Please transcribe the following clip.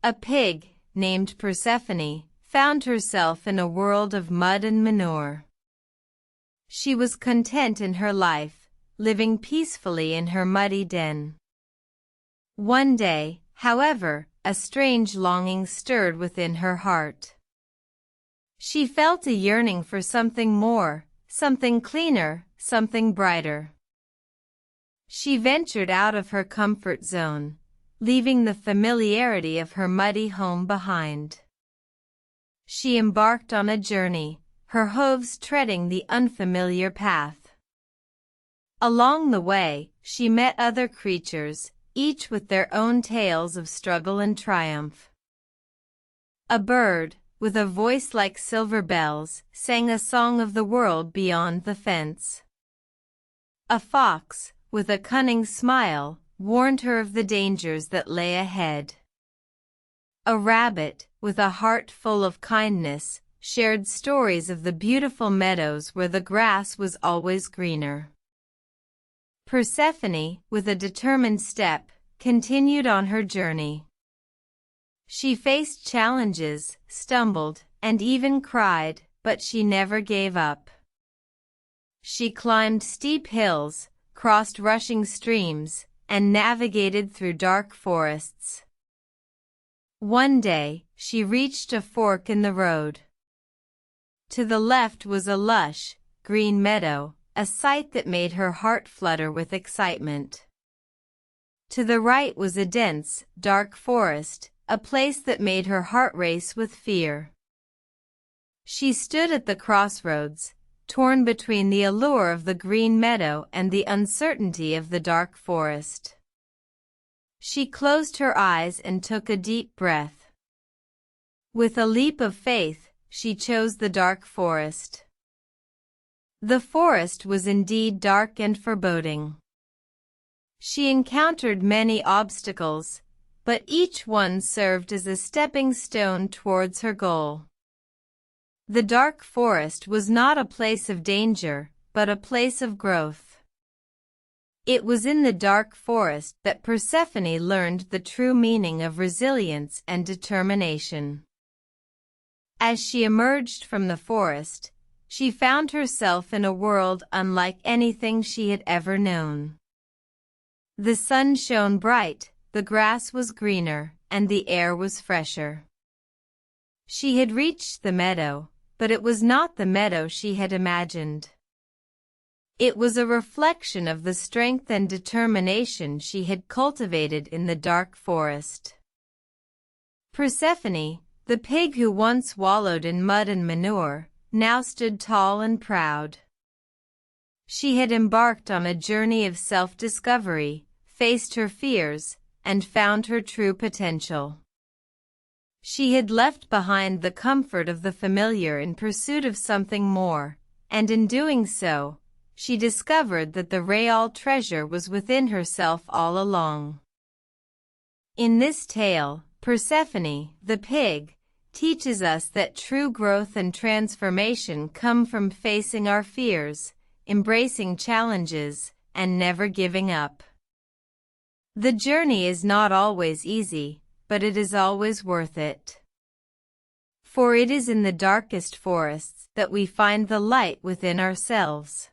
A pig, named Persephone, found herself in a world of mud and manure. She was content in her life, living peacefully in her muddy den. One day, however, a strange longing stirred within her heart. She felt a yearning for something more, something cleaner, something brighter. She ventured out of her comfort zone, leaving the familiarity of her muddy home behind. She embarked on a journey, her hooves treading the unfamiliar path. Along the way, she met other creatures, each with their own tales of struggle and triumph. A bird, with a voice like silver bells, sang a song of the world beyond the fence. A fox, with a cunning smile, warned her of the dangers that lay ahead. A rabbit, with a heart full of kindness, shared stories of the beautiful meadows where the grass was always greener. Persephone, with a determined step, continued on her journey. She faced challenges, stumbled, and even cried, but she never gave up. She climbed steep hills, crossed rushing streams, and navigated through dark forests. One day, she reached a fork in the road. To the left was a lush, green meadow, a sight that made her heart flutter with excitement. To the right was a dense, dark forest, a place that made her heart race with fear. She stood at the crossroads, torn between the allure of the green meadow and the uncertainty of the dark forest. She closed her eyes and took a deep breath. With a leap of faith, she chose the dark forest. The forest was indeed dark and foreboding. She encountered many obstacles, but each one served as a stepping stone towards her goal. The dark forest was not a place of danger, but a place of growth. It was in the dark forest that Persephone learned the true meaning of resilience and determination. As she emerged from the forest, she found herself in a world unlike anything she had ever known. The sun shone bright, the grass was greener, and the air was fresher. She had reached the meadow, but it was not the meadow she had imagined. It was a reflection of the strength and determination she had cultivated in the dark forest. Persephone, the pig who once wallowed in mud and manure, now stood tall and proud. She had embarked on a journey of self-discovery, faced her fears, and found her true potential. She had left behind the comfort of the familiar in pursuit of something more, and in doing so, she discovered that the real treasure was within herself all along. In this tale, Persephone, the pig, teaches us that true growth and transformation come from facing our fears, embracing challenges, and never giving up. The journey is not always easy, but it is always worth it. For it is in the darkest forests that we find the light within ourselves.